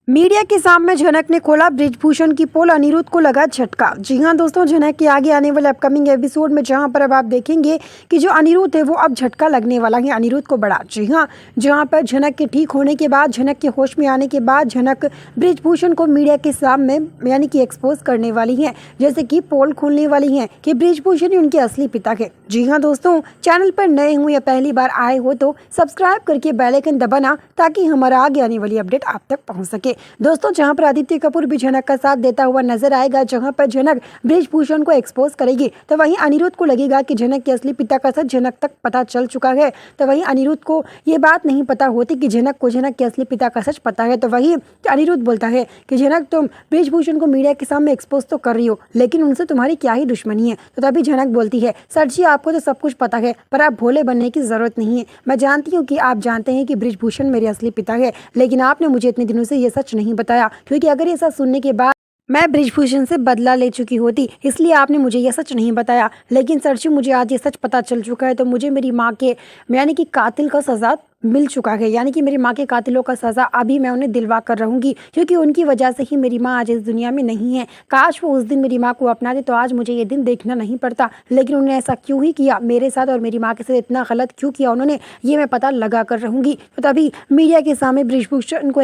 Media के सामने झनक ने खोला बृजभूषण की पोल, अनिरुद्ध को लगा झटका। जी हां दोस्तों, झनक के आगे आने वाले अपकमिंग एपिसोड में जहां पर अब आप देखेंगे कि जो अनिरुद्ध है वो अब झटका लगने वाला है अनिरुद्ध को बड़ा। जी हां, जहां पर झनक के ठीक होने के बाद, झनक के होश में आने के बाद झनक बृजभूषण को मीडिया के सामने यानी कि एक्सपोज करने वाली है, जैसे कि पोल खोलने वाली है कि बृजभूषण ही उनके असली पिता है। जी हाँ दोस्तों, चैनल पर नए हो या पहली बार आए हो तो सब्सक्राइब करके बेल आइकन दबाना ताकि हमारा आगे आने वाली अपडेट आप तक पहुंच सके। दोस्तों, जहां पर आदित्य कपूर भी झनक का साथ देता हुआ नजर आएगा, जहां पर झनक बृजभूषण को एक्सपोज करेगी, तो वहीं अनिरुद्ध को लगेगा कि झनक के असली पिता का सच झनक तक पता चल चुका है। तो वहीं अनिरुद्ध को ये बात नहीं पता होती कि झनक को झनक के असली पिता का सच पता है। तो वहीं अनिरुद्ध बोलता है कि झनक, तुम बृजभूषण को मीडिया के सामने एक्सपोज तो कर रही हो, लेकिन उनसे तुम्हारी क्या ही दुश्मनी है। तो तभी झनक बोलती है, सर जी आपको तो सब कुछ पता है, पर आप भोले बनने की जरूरत नहीं है। मैं जानती हूँ कि आप जानते हैं कि बृजभूषण मेरे असली पिता है, लेकिन आपने मुझे इतने दिनों से ये सच नहीं बताया, क्योंकि अगर ये सच सुनने के बाद मैं बृजभूषण से बदला ले चुकी होती, इसलिए आपने मुझे यह सच नहीं बताया। लेकिन सर जी, मुझे आज ये सच पता चल चुका है, तो मुझे मेरी माँ के यानी कि कातिल का सजा मिल चुका है, यानी कि मेरी माँ के कातिलों का सजा अभी मैं उन्हें दिलवा कर रहूंगी, क्योंकि उनकी वजह से ही मेरी माँ आज इस दुनिया में नहीं है। काश वो उस दिन मेरी माँ को अपना दे तो आज मुझे ये दिन देखना नहीं पड़ता, लेकिन उन्होंने ऐसा क्यों ही किया मेरे साथ और मेरी माँ के साथ, इतना गलत क्यों किया उन्होंने, ये मैं पता लगा कर रहूंगी। तो तभी मीडिया के सामने बृजभूषण को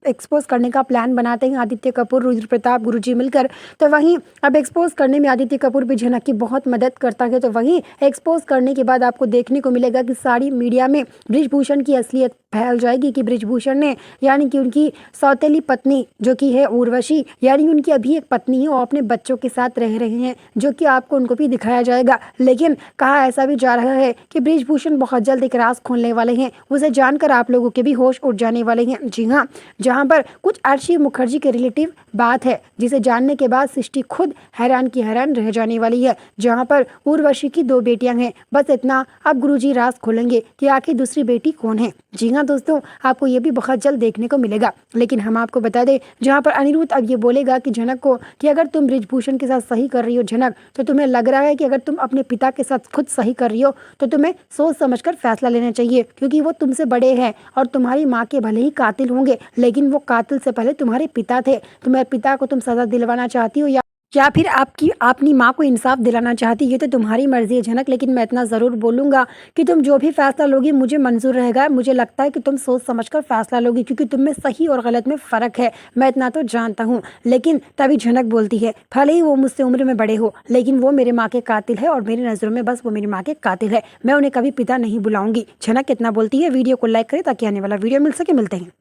एक्सपोज करने का प्लान बनाते हैं आदित्य कपूर, रुद्र प्रताप गुरुजी मिलकर। तो वहीं अब एक्सपोज करने में आदित्य कपूर भी झनक की बहुत मदद करता है। तो वहीं एक्सपोज करने के बाद आपको देखने को मिलेगा कि सारी मीडिया में बृजभूषण की असलियत फैल जाएगी कि बृजभूषण ने यानी कि उनकी सौतेली पत्नी जो कि है उर्वशी, यानी उनकी अभी एक पत्नी है और अपने बच्चों के साथ रह रहे हैं, जो कि आपको उनको भी दिखाया जाएगा। लेकिन कहा ऐसा भी जा रहा है कि बृजभूषण बहुत जल्द एक राज खोलने वाले हैं, उसे जानकर आप लोगों के भी होश उड़ जाने वाले हैं। जी हाँ, जहाँ पर कुछ अर्शी मुखर्जी के रिलेटिव बात है, जिसे जानने के बाद सृष्टि खुद हैरान की हैरान रह जाने वाली है। जहाँ पर उर्वशी की 2 बेटियां हैं, बस इतना अब गुरुजी राज खोलेंगे कि आखिर दूसरी बेटी कौन है। जी हाँ दोस्तों, आपको ये भी बहुत जल्द देखने को मिलेगा। लेकिन हम आपको बता दें, जहाँ पर अनिरुद्ध अब ये बोलेगा कि झनक को कि अगर तुम बृजभूषण के साथ सही कर रही हो झनक, तो तुम्हें लग रहा है कि अगर तुम अपने पिता के साथ खुद सही कर रही हो तो तुम्हें सोच समझकर फैसला लेना चाहिए, क्योंकि वो तुमसे बड़े हैं और तुम्हारी माँ के भले ही कातिल होंगे, लेकिन वो कातिल से पहले तुम्हारे पिता थे। तुम्हारे पिता को तुम सजा दिलवाना चाहती हो या फिर आपकी अपनी माँ को इंसाफ दिलाना चाहती, ये तो तुम्हारी मर्जी है झनक। लेकिन मैं इतना ज़रूर बोलूँगा कि तुम जो भी फैसला लोगी मुझे मंजूर रहेगा। मुझे लगता है कि तुम सोच समझकर फैसला लोगी, क्योंकि तुम में सही और गलत में फ़र्क है, मैं इतना तो जानता हूँ। लेकिन तभी झनक बोलती है, भले ही वो मुझसे उम्र में बड़े हो, लेकिन वो मेरे माँ के कातिल है और मेरी नज़रों में बस वो मेरी माँ के कातिल है। मैं उन्हें कभी पिता नहीं बुलाऊंगी। झनक इतना बोलती है। वीडियो को लाइक करें ताकि आने वाला वीडियो मिल सके। मिलते हैं।